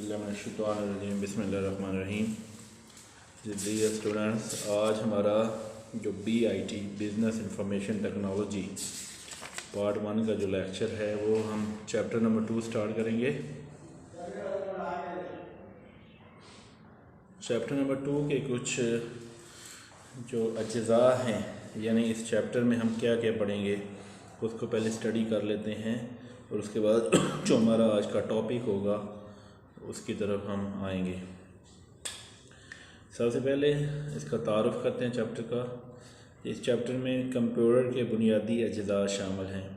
औज़ुबिल्लाहिमिनश्शैतानिर्रजीम बिस्मिल्लाहिर्रहमानिर्रहीम। Dear students, आज हमारा जो BIT business information technology part 1 का जो लेक्चर है वो हम चैप्टर नंबर 2 स्टार्ट करेंगे। चैप्टर नंबर 2 के कुछ जो अज्ज़ा हैं, यानी इस चैप्टर में हम क्या क्या पढ़ेंगे उसको पहले स्टडी कर लेते हैं और उसके बाद जो हमारा आज का टॉपिक होगा उसकी तरफ हम आएंगे। सबसे पहले इसका तारुफ़ करते हैं चैप्टर का। इस चैप्टर में कंप्यूटर के बुनियादी अज्ज़ा शामिल हैं।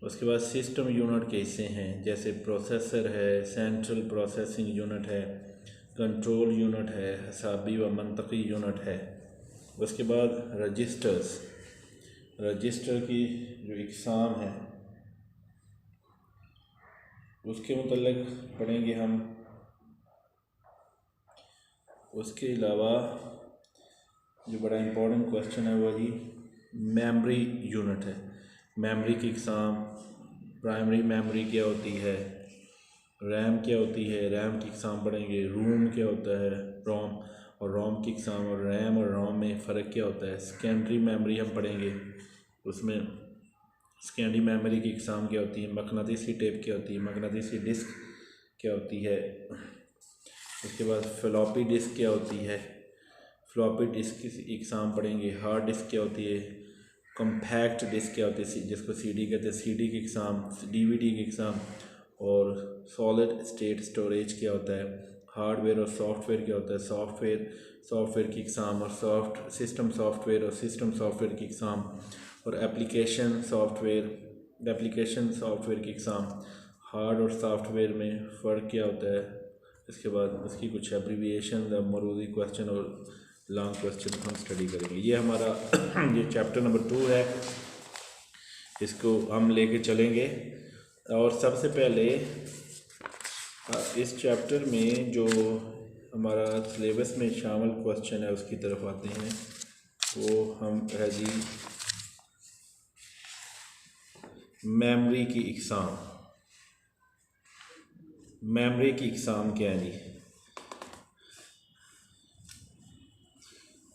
उसके बाद सिस्टम यूनिट के हिस्से हैं, जैसे प्रोसेसर है, सेंट्रल प्रोसेसिंग यूनिट है, कंट्रोल यूनिट है, हिसाबी व मंतकी यूनिट है। उसके बाद रजिस्टर की जो इक़साम है उसके मुतल्लिक़ पढ़ेंगे हम। उसके अलावा जो बड़ा इम्पोर्टेंट क्वेश्चन है वो जी मेमोरी यूनिट है। मेमोरी की इक़साम, प्राइमरी मेमोरी क्या होती है, रैम क्या होती है, रैम की इक़साम पढ़ेंगे। रोम क्या होता है, रोम और रोम की इक़साम, और रैम और रोम में फ़र्क क्या होता है। सेकेंडरी मेमोरी हम पढ़ेंगे, उसमें सेकेंडरी मेमोरी की इक़साम क्या होती है, मकनातीसी टेप क्या होती है, मकनातीसी डिस्क क्या होती है। उसके बाद फ्लॉपी डिस्क क्या होती है, फ्लॉपी डिस्क की इक़साम पढ़ेंगे। हार्ड डिस्क क्या होती है, कॉम्पैक्ट डिस्क क्या होती है जिसको CD कहते हैं, CD की इक़साम, DVD की इक़साम, और सॉलिड स्टेट स्टोरेज क्या होता है। हार्डवेयर और सॉफ्टवेयर क्या होता है, सॉफ्टवेयर की इक़साम, और सिस्टम सॉफ्टवेयर की इक़साम, और एप्लीकेशन सॉफ्टवेयर की इक़साम। हार्ड और सॉफ्टवेयर में फ़र्क क्या होता है। इसके बाद उसकी कुछ एब्रीविएशन, मरूदी क्वेश्चन और लॉन्ग क्वेश्चन हम स्टडी करेंगे। ये हमारा ये चैप्टर नंबर 2 है, इसको हम लेके चलेंगे। और सबसे पहले इस चैप्टर में जो हमारा सिलेबस में शामिल क्वेश्चन है उसकी तरफ आते हैं। वो हम है जी मेमोरी की इक़साम। मेमोरी की इक़साम क्या है जी।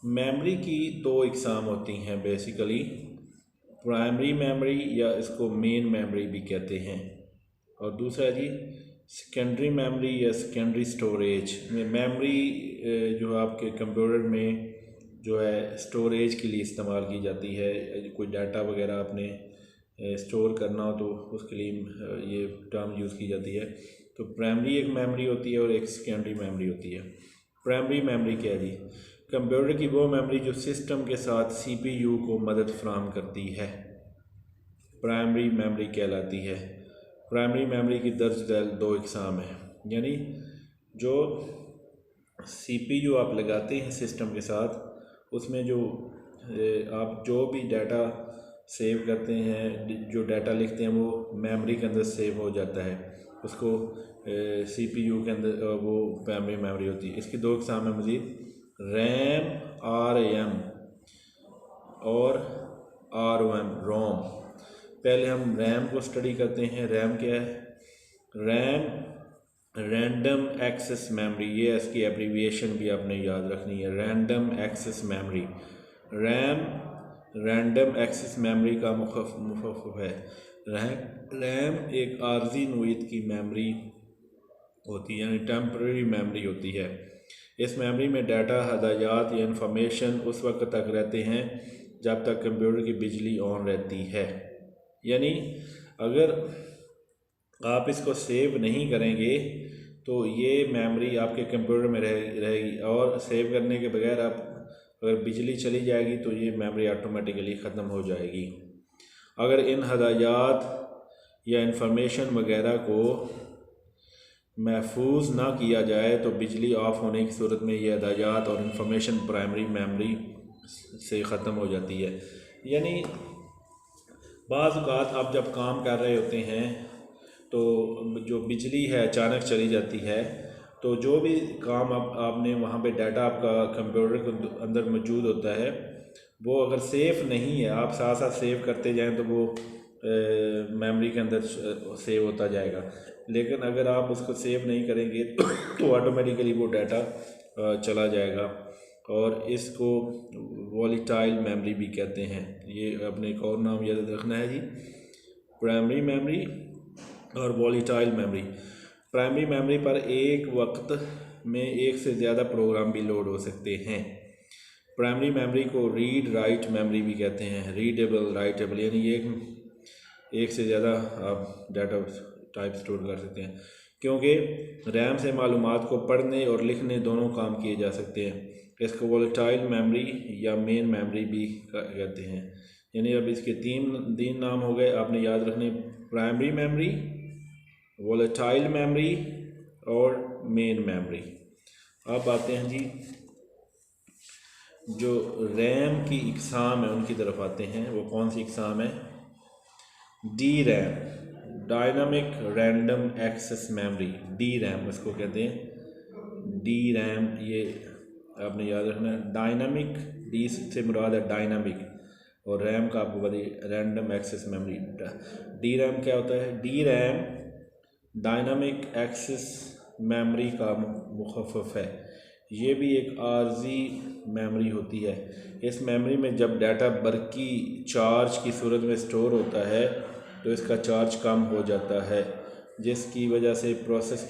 मेमोरी की 2 इक़साम होती हैं बेसिकली, प्राइमरी मेमोरी या इसको मेन मेमोरी भी कहते हैं, और दूसरा जी सेकेंडरी मेमोरी या सेकेंडरी स्टोरेज। मेमोरी जो आपके कंप्यूटर में जो है स्टोरेज के लिए इस्तेमाल की जाती है। कोई डाटा वगैरह आपने स्टोर करना हो तो उसके लिए ये टर्म यूज़ की जाती है। तो प्राइमरी एक मेमोरी होती है और एक सेकेंडरी मेमोरी होती है। प्राइमरी मेमोरी क्या है जी, कंप्यूटर की वो मेमोरी जो सिस्टम के साथ CPU को मदद फराहम करती है, प्राइमरी मेमोरी कहलाती है। प्राइमरी मेमोरी की दर्ज झैल 2 इक़साम है, यानी जो CPU आप लगाते हैं सिस्टम के साथ, उसमें जो आप जो भी डाटा सेव करते हैं, जो डाटा लिखते हैं वो मेमोरी के अंदर सेव हो जाता है, उसको CPU के अंदर वो प्राइमरी मेमोरी होती है। इसकी 2 इक़साम है मज़ीद, RAM और ROM। पहले हम रैम को स्टडी करते हैं। रैम क्या है, रैम रैंडम एक्सेस मेमोरी, ये इसकी एब्रीविएशन भी आपने याद रखनी है, random access memory. RAM random access memory का मुख़फ़फ़ है। रैम एक आर्जी नोयत की मेमोरी होती है, यानी टेम्परेरी मेमोरी होती है। इस मेमोरी में डाटा, हदायत या इंफॉर्मेशन उस वक्त तक रहते हैं जब तक कंप्यूटर की बिजली ऑन रहती है। यानी अगर आप इसको सेव नहीं करेंगे तो ये मेमोरी आपके कंप्यूटर में रहेगी, और सेव करने के बगैर आप अगर बिजली चली जाएगी तो ये मेमोरी ऑटोमेटिकली ख़त्म हो जाएगी। अगर इन हदायत या इंफॉर्मेशन वगैरह को महफूज ना किया जाए तो बिजली ऑफ होने की सूरत में ये हदायत और इंफॉर्मेशन प्राइमरी मेमोरी से ख़त्म हो जाती है। यानी बाज़ औक़ात आप जब काम कर रहे होते हैं तो जो बिजली है अचानक चली जाती है, तो जो भी काम आपने वहाँ पे डाटा आपका कंप्यूटर के अंदर मौजूद होता है वो अगर सेफ़ नहीं है, आप साथ साथ सेव करते जाएं तो वो मेमोरी के अंदर सेव होता जाएगा। लेकिन अगर आप उसको सेव नहीं करेंगे तो ऑटोमेटिकली वो डाटा चला जाएगा, और इसको वॉलेटाइल मेमोरी भी कहते हैं। ये अपने एक और नाम याद रखना है जी, प्राइमरी मेमोरी और वॉलेटाइल मेमोरी। प्राइमरी मेमोरी पर एक वक्त में एक से ज़्यादा प्रोग्राम भी लोड हो सकते हैं। प्राइमरी मेमोरी को रीड राइट मेमोरी भी कहते हैं, रीडेबल राइटेबल, यानी एक से ज़्यादा आप डाटा टाइप स्टोर कर सकते हैं, क्योंकि रैम से मालूमात को पढ़ने और लिखने दोनों काम किए जा सकते हैं। इसको वोलेटाइल मेमोरी या मेन मेमोरी भी कहते हैं। यानी अब इसके तीन नाम हो गए, आपने याद रखने, प्राइमरी मेमोरी, वोलेटाइल मेमोरी और मेन मेमोरी। अब आते हैं जी जो रैम की इकसाम है उनकी तरफ आते हैं। वो कौन सी इकसाम है? D RAM, dynamic random access memory, D RAM इसको कहते हैं। डी रैम ये आपने याद रखना है। डायनामिक, डी से मुराद है डायनामिक, और रैम का आपको बताइए random access memory. D RAM क्या होता है? D RAM dynamic access memory का मुखफ़फ़ है। ये भी एक आर्जी मेमोरी होती है। इस मेमोरी में जब डाटा बरकी चार्ज की सूरत में स्टोर होता है तो इसका चार्ज कम हो जाता है, जिसकी वजह से प्रोसेसर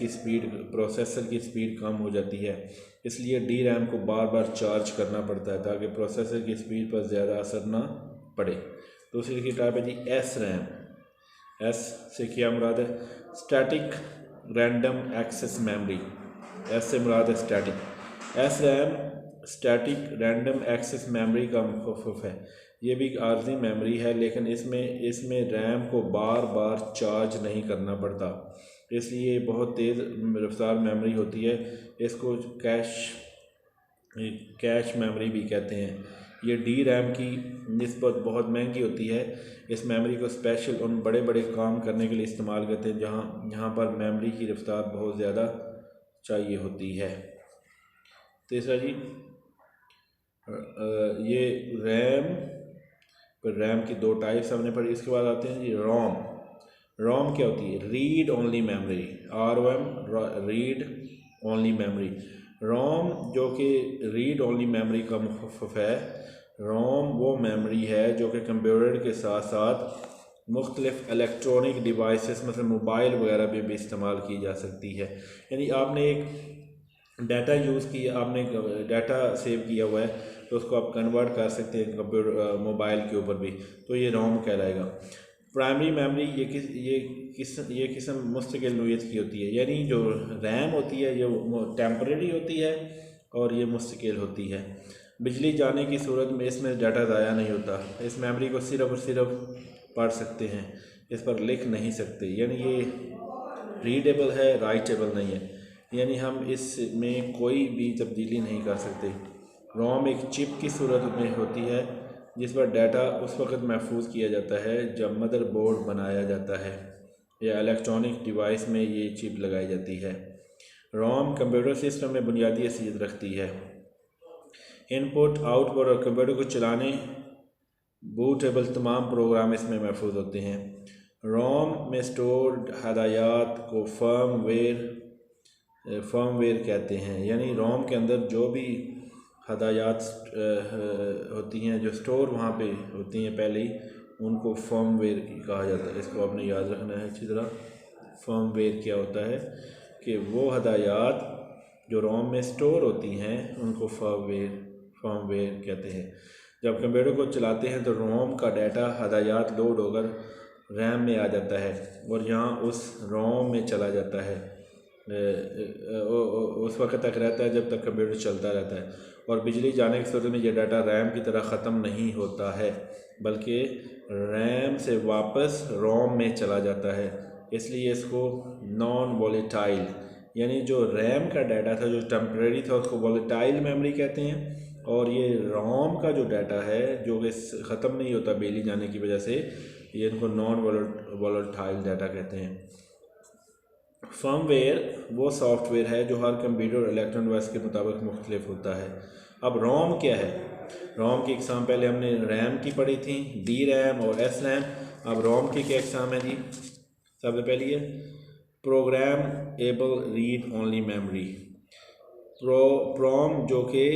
की स्पीड कम हो जाती है। इसलिए डी रैम को बार बार चार्ज करना पड़ता है ताकि प्रोसेसर की स्पीड पर ज़्यादा असर ना पड़े। दूसरी की टाइप है जी एस रैम। एस से क्या मुराद है? Static random access memory. S से मुराद है static. S RAM static random access memory का मुखफ़फ़ है। ये भी एक आर्जी मेमोरी है, लेकिन इसमें रैम को बार बार चार्ज नहीं करना पड़ता, इसलिए बहुत तेज़ रफ्तार मेमोरी होती है। इसको कैश मेमोरी भी कहते हैं। ये डी रैम की निस्बत बहुत महंगी होती है। इस मेमोरी को स्पेशल उन बड़े बड़े काम करने के लिए इस्तेमाल करते हैं जहाँ पर मेमोरी की रफ्तार बहुत ज़्यादा चाहिए होती है। तीसरा जी ये रैम की दो टाइप्स हमने पढ़ी। इसके बाद आते हैं जी रोम। रोम क्या होती है? Read only memory, ROM, read only memory. ROM जो कि रीड ओनली मेमोरी का मुखफ़फ़ है। रोम वो मेमोरी है जो कि कंप्यूटर के साथ साथ मुख्तलिफ इलेक्ट्रॉनिक डिवाइसेस मतलब मोबाइल वगैरह में भी इस्तेमाल की जा सकती है। यानी आपने एक डाटा यूज़ किया, आपने डाटा सेव किया हुआ है तो उसको आप कन्वर्ट कर सकते हैं कंप्यूटर मोबाइल के ऊपर भी, तो ये रोम कहलाएगा। प्राइमरी मेमोरी ये किस्म मुस्तकिल नोयत की होती है। यानी जो रैम होती है ये टेम्परेरी होती है और ये मुस्तकिल होती है। बिजली जाने की सूरत में इसमें डाटा ज़ाया नहीं होता। इस मेमोरी को सिर्फ और सिर्फ पढ़ सकते हैं, इस पर लिख नहीं सकते। यानी ये रीडेबल है, राइटेबल नहीं है। यानी हम इसमें कोई भी तब्दीली नहीं कर सकते। रोम एक चिप की सूरत में होती है जिस पर डाटा उस वक़्त महफूज किया जाता है जब मदरबोर्ड बनाया जाता है या इलेक्ट्रॉनिक डिवाइस में ये चिप लगाई जाती है। रोम कंप्यूटर सिस्टम में बुनियादी हैसियत रखती है। इनपुट, आउटपुट और कंप्यूटर को चलाने बूटेबल तमाम प्रोग्राम इसमें महफूज होते हैं। रोम में स्टोर्ड हदायत को फर्मवेयर कहते हैं। यानी रोम के अंदर जो भी हदायत होती हैं जो स्टोर वहाँ पे होती हैं पहले ही, उनको फर्मवेयर कहा जाता है। इसको आपने याद रखना है अच्छी तरह। फर्मवेयर क्या होता है कि वो हदायत जो रोम में स्टोर होती हैं उनको फर्मवेयर कहते हैं। जब कंप्यूटर को चलाते हैं तो रोम का डाटा हदायत लोड होकर रैम में आ जाता है और यहाँ उस रोम में चला जाता है। उस वक्त तक रहता है जब तक कंप्यूटर चलता रहता है, और बिजली जाने की सूरत में यह डाटा रैम की तरह ख़त्म नहीं होता है बल्कि रैम से वापस रोम में चला जाता है। इसलिए इसको नॉन वॉलेटाइल, यानी जो रैम का डाटा था जो टेम्परेरी था उसको वॉलेटाइल मेमोरी कहते हैं, और ये रोम का जो डाटा है जो कि ख़त्म नहीं होता बिजली जाने की वजह से, ये इनको नॉन वॉलेटाइल डाटा कहते हैं। फर्मवेयर वो सॉफ्टवेयर है जो हर कंप्यूटर इलेक्ट्रॉनिक डिवाइस के मुताबिक मुख्तलिफ होता है। अब रोम क्या है? रोम की इकसाम पहले हमने रैम की पढ़ी थी, डी रैम और एस रैम। अब रोम की क्या इकसाम है जी। सबसे पहली है programmable read only memory. PROM जो कि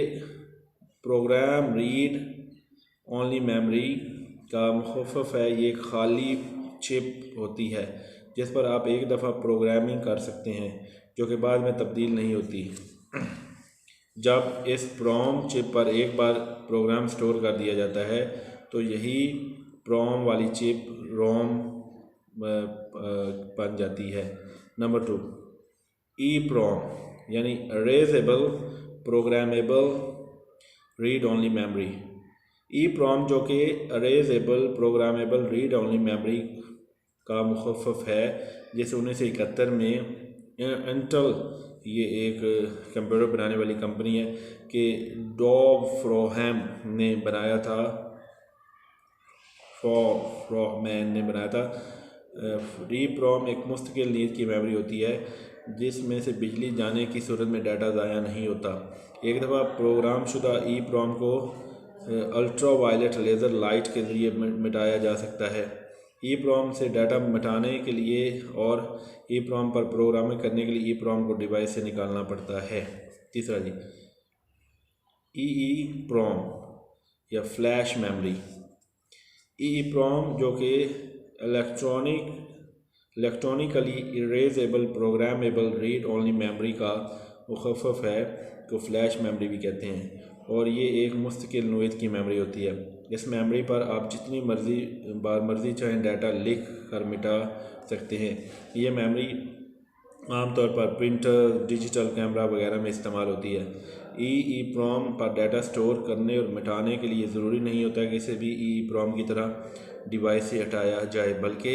प्रोग्राम रीड ओनली मेमोरी का मुखफ़फ़ है, ये खाली चिप होती है जिस पर आप एक दफ़ा प्रोग्रामिंग कर सकते हैं जो कि बाद में तब्दील नहीं होती। जब इस प्रोम चिप पर एक बार प्रोग्राम स्टोर कर दिया जाता है तो यही प्रोम वाली चिप रोम बन जाती है। नंबर 2, ई प्रोम यानी अरेजेबल प्रोग्रामेबल रीड ओनली मेमोरी। ई प्रोम जो कि अरेजेबल प्रोग्रामेबल रीड ओनली मेमोरी का मुखफ़फ़ है, जिसे 1971 में इंटेल, ये एक कंप्यूटर बनाने वाली कंपनी है, कि डॉग फ्रोहैम ने बनाया था, फ्रोहमैन ने बनाया था। री प्रोम एक मुस्तकिल नींद की मेमोरी होती है जिसमें से बिजली जाने की सूरत में डाटा ज़ाया नहीं होता। एक दफ़ा प्रोग्राम शुदा ई प्रोम को अल्ट्रा वायलेट लेज़र लाइट के ज़रिए मिटाया जा सकता है। ई प्रोम से डाटा मिटाने के लिए और ई प्रोम पर प्रोग्रामिंग करने के लिए ई प्रोम को डिवाइस से निकालना पड़ता है। तीसरा जी, ई प्रोम या फ्लैश मेमोरी। ई प्रोम जो कि electronically erasable programmable read only memory का मुखफ़फ़ है को फ्लैश मेमोरी भी कहते हैं, और ये एक मुस्तकिल नोयत की मेमोरी होती है। इस मेमोरी पर आप जितनी मर्ज़ी चाहें डाटा लिख कर मिटा सकते हैं। ये मेमोरी आमतौर पर प्रिंटर, डिजिटल कैमरा वगैरह में इस्तेमाल होती है। ई प्रोम पर डाटा स्टोर करने और मिटाने के लिए ज़रूरी नहीं होता कि इसे भी ई प्रोम की तरह डिवाइस से हटाया जाए, बल्कि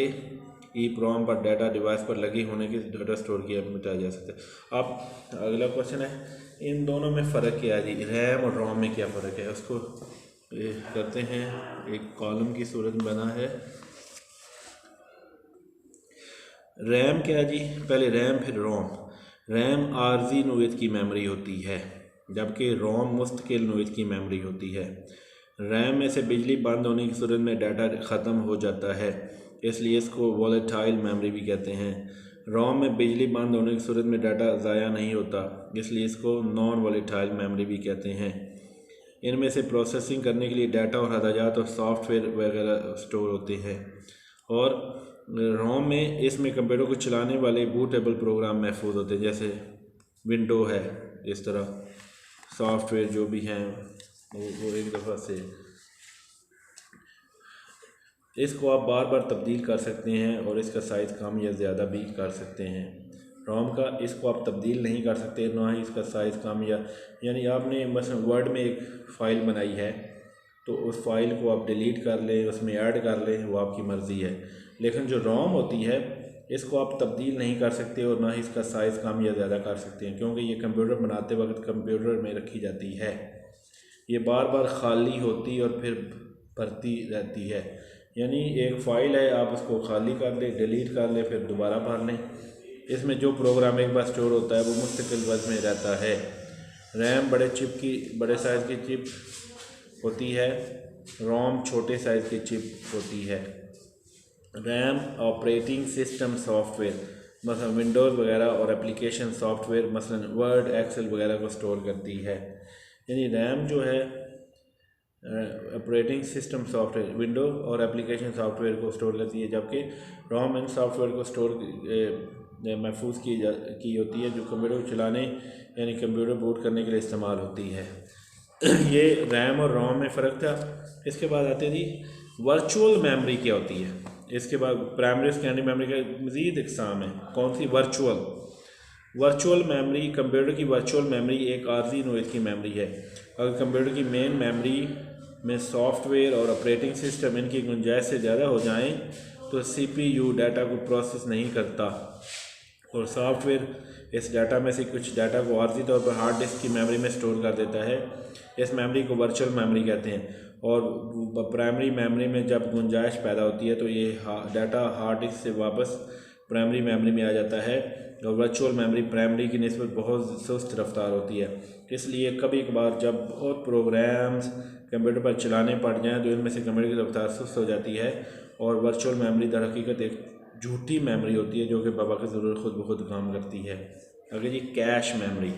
ई प्रोम पर डाटा डिवाइस पर लगे होने के डाटा स्टोर किया मिटाया जा सकता है। अब अगला क्वेश्चन है, इन दोनों में फ़र्क क्या है जी, रैम और रोम में क्या फ़र्क है, उसको करते हैं। एक कॉलम की सूरत में बना है। रैम क्या है जी, पहले रैम फिर रोम। रैम आर्जी नोयत की मेमोरी होती है जबकि रोम मुस्तकिल नोयत की मेमोरी होती है। रैम में से बिजली बंद होने की सूरत में डाटा ख़त्म हो जाता है, इसलिए इसको वोलेटाइल मेमोरी भी कहते हैं। रोम में बिजली बंद होने की सूरत में डाटा ज़ाया नहीं होता, इसलिए इसको नॉन वोलेटाइल मेमोरी भी कहते हैं। इनमें से प्रोसेसिंग करने के लिए डाटा और हदायत और सॉफ्टवेयर वगैरह स्टोर होते हैं, और रोम में इसमें कंप्यूटर को चलाने वाले बूटेबल प्रोग्राम महफूज होते हैं, जैसे विंडो है। इस तरह सॉफ्टवेयर जो भी हैं वो एक दफ़ा से इसको आप बार बार तब्दील कर सकते हैं और इसका साइज़ कम या ज़्यादा भी कर सकते हैं। रोम का इसको आप तब्दील नहीं कर सकते, ना ही इसका साइज़ कम यानी आपने मसलन वर्ड में एक फ़ाइल बनाई है तो उस फाइल को आप डिलीट कर लें, उसमें ऐड कर लें, वो आपकी मर्ज़ी है। लेकिन जो रोम होती है इसको आप तब्दील नहीं कर सकते और ना ही इसका साइज़ कम या ज़्यादा कर सकते हैं, क्योंकि ये कंप्यूटर बनाते वक्त कंप्यूटर में रखी जाती है। ये बार बार खाली होती और फिर भरती रहती है, यानी एक फ़ाइल है, आप उसको खाली कर लें, डिलीट कर लें, फिर दोबारा भर लें। इसमें जो प्रोग्राम एक बार स्टोर होता है वो मुस्तकिल वज़न में रहता है। रैम बड़े साइज़ की चिप होती है, रोम छोटे साइज़ की चिप होती है। रैम ऑपरेटिंग सिस्टम सॉफ्टवेयर मसलन विंडोज़ वगैरह और एप्लीकेशन सॉफ्टवेयर मसलन वर्ड, एक्सेल वगैरह को स्टोर करती है। यानी रैम जो है ऑपरेटिंग सिस्टम सॉफ्टवेयर, विंडो और एप्लीकेशन सॉफ्टवेयर को स्टोर करती है, जबकि रोम इन सॉफ्टवेयर को स्टोर महफूज की होती है जो कंप्यूटर को चलाने यानी कंप्यूटर बूट करने के लिए इस्तेमाल होती है। ये रैम और रोम में फ़र्क था। इसके बाद आते हैं जी वर्चुअल मेमोरी क्या होती है। इसके बाद प्राइमरी सेकेंडरी मेमोरी का मज़ीद इकसाम है। कौन सी? Virtual memory. कंप्यूटर की वर्चुअल मेमोरी एक आर्जी नोयत की मेमोरी है। अगर कंप्यूटर की मेन मेमोरी में सॉफ्टवेयर और ऑपरेटिंग सिस्टम इनकी गुंजाइश से ज़्यादा हो जाएं तो सीपीयू डाटा को प्रोसेस नहीं करता और सॉफ्टवेयर इस डाटा में से कुछ डाटा को आर्जी तौर पर हार्ड डिस्क की मेमोरी में स्टोर कर देता है। इस मेमोरी को वर्चुअल मेमोरी कहते हैं। और प्राइमरी मेमोरी में जब गुंजाइश पैदा होती है तो ये डाटा हार्ड डिस्क से वापस प्राइमरी मेमोरी में आ जाता है। और वर्चुअल मेमोरी प्राइमरी की निस्बत बहुत सुस्त रफ्तार होती है, इसलिए कभी कभार जब बहुत प्रोग्राम्स कंप्यूटर पर चलाने पड़ जाएँ तो इनमें से कंप्यूटर की रफ्तार सुस्त हो जाती है। और वर्चुअल मेमोरी दर हकीकत एक झूठी मेमोरी होती है जो कि बाबा की ज़रूरत खुद ब खुद काम करती है। अगर जी कैश मेमोरी,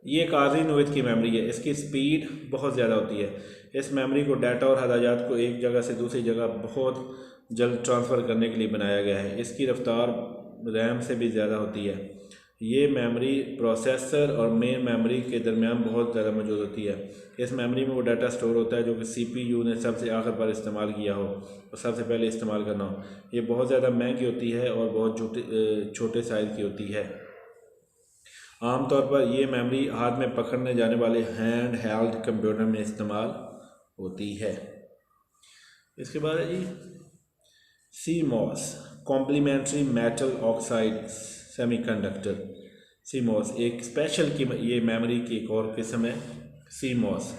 ये एक आर्जी नोयत की मेमोरी है, इसकी स्पीड बहुत ज़्यादा होती है। इस मेमोरी को डाटा और हदायत को एक जगह से दूसरी जगह बहुत जल्द ट्रांसफ़र करने के लिए बनाया गया है। इसकी रफ्तार रैम से भी ज़्यादा होती है। ये मेमोरी प्रोसेसर और मेन मेमोरी के दरमियान बहुत ज़्यादा मौजूद होती है। इस मेमोरी में वो डाटा स्टोर होता है जो कि CPU ने सबसे आखिर पर इस्तेमाल किया हो और सबसे पहले इस्तेमाल करना हो। ये बहुत ज़्यादा महंगी होती है और बहुत छोटे साइज़ की होती है। आमतौर पर ये मेमोरी हाथ में पकड़ने जाने वाले हैंड हेल्ड कंप्यूटर में इस्तेमाल होती है। इसके बाद है जी CMOS complementary metal oxide semiconductor. CMOS एक स्पेशल की ये मेमोरी की एक और किस्म है। CMOS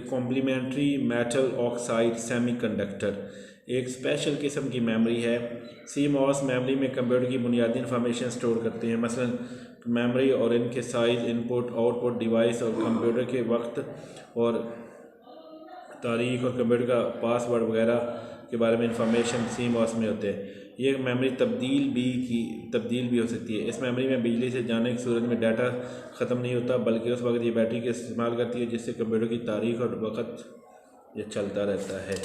complementary metal oxide semiconductor एक स्पेशल किस्म की मेमोरी है। CMOS मेमोरी में कंप्यूटर की बुनियादी इंफॉर्मेशन स्टोर करते हैं, मसलन मेमोरी और इनके साइज़, इनपुट आउटपुट डिवाइस और कंप्यूटर के वक्त और तारीख और कंप्यूटर का पासवर्ड वगैरह के बारे में इंफॉर्मेशन CMOS में होते हैं। ये मेमोरी तब्दील भी हो सकती है। इस मेमोरी में बिजली से जाने की सूरत में डाटा ख़त्म नहीं होता, बल्कि उस वक्त ये बैटरी का इस्तेमाल करती है, जिससे कंप्यूटर की तारीख और वक्त ये चलता रहता है।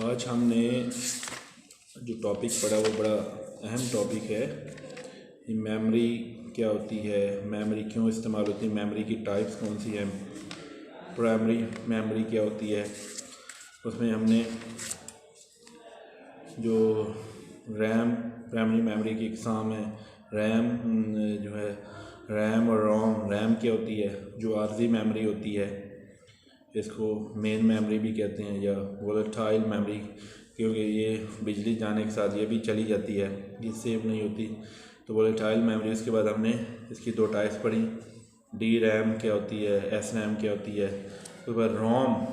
आज हमने जो टॉपिक पढ़ा वो बड़ा अहम टॉपिक है। ये मेमोरी क्या होती है, मेमोरी क्यों इस्तेमाल होती है, मेमोरी की टाइप्स कौन सी हैं, प्राइमरी मेमोरी क्या होती है। उसमें हमने जो प्राइमरी मेमोरी की इकसाम है, रैम जो है रैम और रोम। रैम क्या होती है, जो आर्जी मेमोरी होती है, इसको मेन मेमोरी भी कहते हैं या वोलेटाइल मेमोरी, क्योंकि ये बिजली जाने के साथ ये भी चली जाती है, ये सेव नहीं होती, तो वोलेटाइल मेमोरी। उसके बाद हमने इसकी दो टाइप्स पढ़ी, DRAM क्या होती है, SRAM क्या होती है। उसके बाद रोम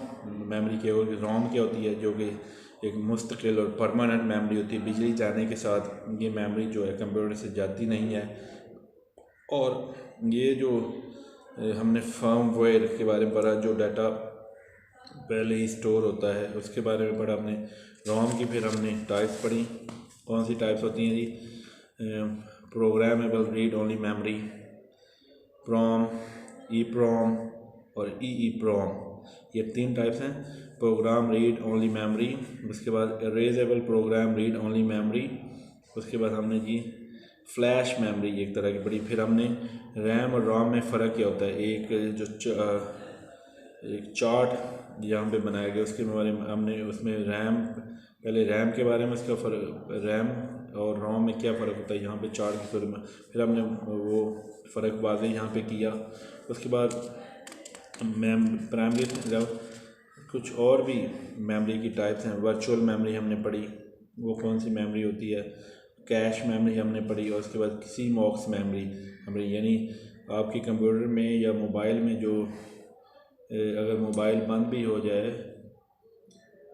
मेमोरी क्या होगी, रोम क्या होती है, जो कि एक मुस्तकिल और परमानेंट मेमोरी होती है, बिजली जाने के साथ ये मेमोरी जो है कंप्यूटर से जाती नहीं है। और ये जो हमने फर्मवेयर के बारे में पढ़ा, जो डाटा पहले ही स्टोर होता है, उसके बारे में पढ़ा हमने रोम की। फिर हमने टाइप्स पढ़ी, कौन सी टाइप्स होती हैं जी, प्रोग्रामेबल रीड ओनली मेमोरी, प्रोम, EPROM और EEPROM, ये 3 टाइप्स हैं। प्रोग्राम रीड ओनली मेमोरी, उसके बाद erasable program read only memory, उसके बाद हमने जी फ्लैश मेमोरी एक तरह की पढ़ी। फिर हमने रैम और रोम में फ़र्क क्या होता है, एक चार्ट यहाँ पे बनाया गया, उसके बारे में हमने उसमें पहले रैम के बारे में, उसका रैम और रोम में क्या फ़र्क होता है यहाँ पे चार्ट के सूरत में, फिर हमने वो फ़र्क वाज़ेह यहाँ पे किया। उसके बाद प्राइमरी जब कुछ और भी मेमोरी की टाइप्स हैं, वर्चुअल मेमोरी हमने पढ़ी, वो कौन सी मेमोरी होती है, कैश मेमोरी हमने पढ़ी, और उसके बाद CMOS मेमोरी यानी आपके कंप्यूटर में या मोबाइल में जो अगर मोबाइल बंद भी हो जाए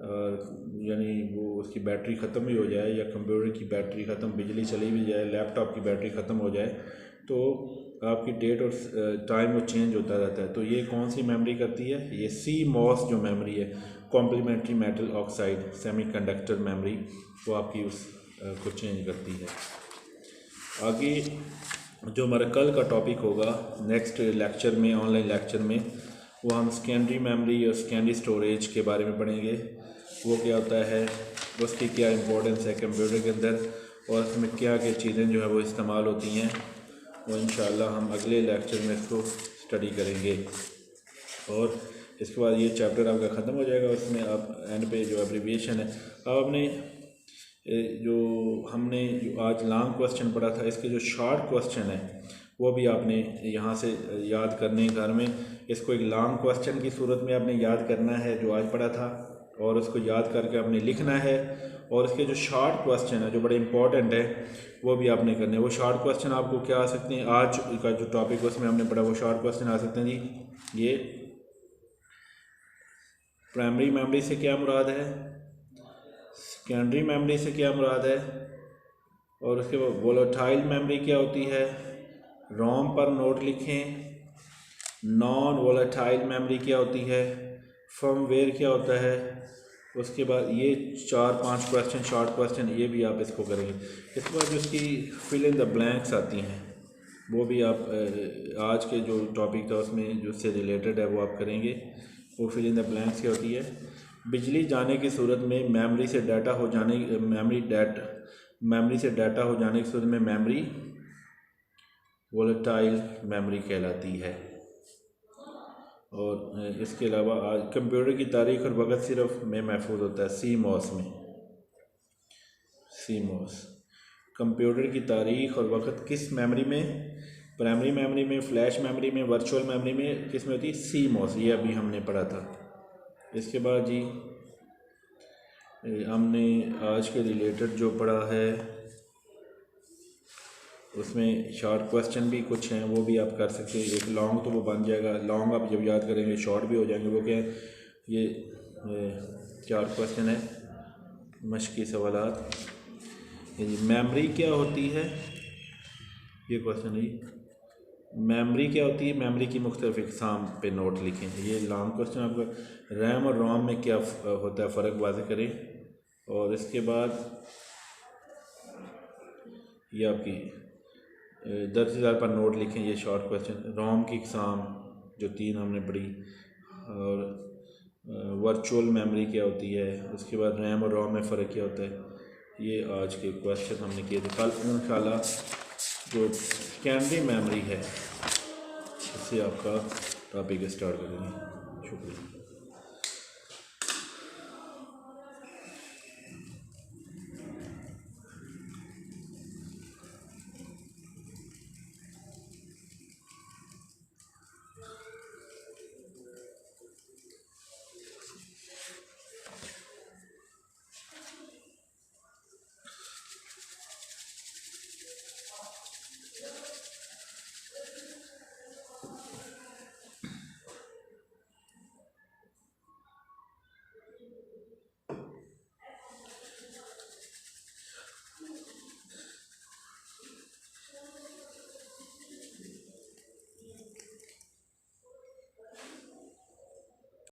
और यानी वो उसकी बैटरी ख़त्म भी हो जाए, या कंप्यूटर की बैटरी ख़त्म, बिजली चली भी जाए, लैपटॉप की बैटरी ख़त्म हो जाए, तो आपकी डेट और टाइम वो चेंज होता रहता है। तो ये कौन सी मेमोरी करती है? ये CMOS जो मेमोरी है, complementary metal oxide semiconductor memory, वो आपकी उस को चेंज करती है। आगे जो हमारा कल का टॉपिक होगा नेक्स्ट लेक्चर में, ऑनलाइन लेक्चर में, वो हम सेकेंडरी मेमोरी और सेकेंडरी स्टोरेज के बारे में पढ़ेंगे। वो क्या होता है, उसकी क्या इंपॉर्टेंस है कंप्यूटर के अंदर, और उसमें क्या क्या चीज़ें जो है वो इस्तेमाल होती हैं, वो इंशाल्लाह हम अगले लेक्चर में इसको स्टडी करेंगे। और इसके बाद ये चैप्टर आपका ख़त्म हो जाएगा। उसमें आप एंड पे जो एब्रीविएशन है, अब आपने जो हमने जो आज लॉन्ग क्वेश्चन पढ़ा था, इसके जो शॉर्ट क्वेश्चन है वो भी आपने यहाँ से याद करने घर में। इसको एक लॉन्ग क्वेश्चन की सूरत में आपने याद करना है जो आज पढ़ा था, और उसको याद करके आपने लिखना है। और इसके जो शॉर्ट क्वेश्चन है जो बड़े इंपॉर्टेंट है वो भी आपने करने हैं। वो शॉर्ट क्वेश्चन आपको क्या आ सकते हैं, आज का जो टॉपिक उसमें हमने पढ़ा वो शॉर्ट क्वेश्चन आ सकते हैं जी। ये प्राइमरी मेमोरी से क्या मुराद है, सेकेंडरी मेमोरी से क्या मुराद है, और उसके बाद वोलेटाइल मेमोरी क्या होती है, रोम पर नोट लिखें। नॉन वोलेटाइल मेमोरी क्या होती है, फर्मवेयर क्या होता है। उसके बाद ये 4-5 क्वेश्चन शॉर्ट क्वेश्चन ये भी आप इसको करेंगे। इसके बाद जो इसकी फिल इन द ब्लैंक्स आती हैं वो भी आप आज के जो टॉपिक था उसमें जो उससे रिलेटेड है वो आप करेंगे। वो फिल इन द ब्लैंक्स क्या होती है, बिजली जाने की सूरत में मेमोरी से डाटा हो जाने मेमोरी से डाटा हो जाने की सूरत में मेमोरी वोलेटाइल मेमोरी कहलाती है। और इसके अलावा आज कंप्यूटर की तारीख और वक़्त सिर्फ में महफूज होता है CMOS में। CMOS कंप्यूटर की तारीख और वक़्त किस मेमोरी में, प्राइमरी मेमोरी में, फ्लैश मेमोरी में, वर्चुअल मेमोरी में, किस में होती है, CMOS। ये अभी हमने पढ़ा था। इसके बाद जी हमने आज के रिलेटेड जो पढ़ा है उसमें शॉर्ट क्वेश्चन भी कुछ हैं वो भी आप कर सकते हैं। एक लॉन्ग तो वो बन जाएगा, लॉन्ग आप जब याद करेंगे शॉर्ट भी हो जाएंगे। वो क्या है, ये 4 क्वेश्चन है मश्की सवालात। मेमोरी क्या होती है, ये क्वेश्चन है। मेमोरी क्या होती है, मेमोरी की मुख्तलिफ इक़साम पे नोट लिखें। ये लॉन्ग क्वेश्चन आपका। रैम और रोम में क्या होता है, फ़र्क वाज़ेह करें। और इसके बाद ये आपकी दर्जदार पर नोट लिखें, ये शॉर्ट क्वेश्चन। रोम की इक़साम जो 3 हमने पढ़ी, और वर्चुअल मेमोरी क्या होती है, उसके बाद रैम और रोम में फ़र्क क्या होता है, ये आज के क्वेश्चन हमने किए थे। कल इंशाल्लाह जो सेकेंडरी मेमोरी है इससे आपका टॉपिक स्टार्ट करेंगे। शुक्रिया।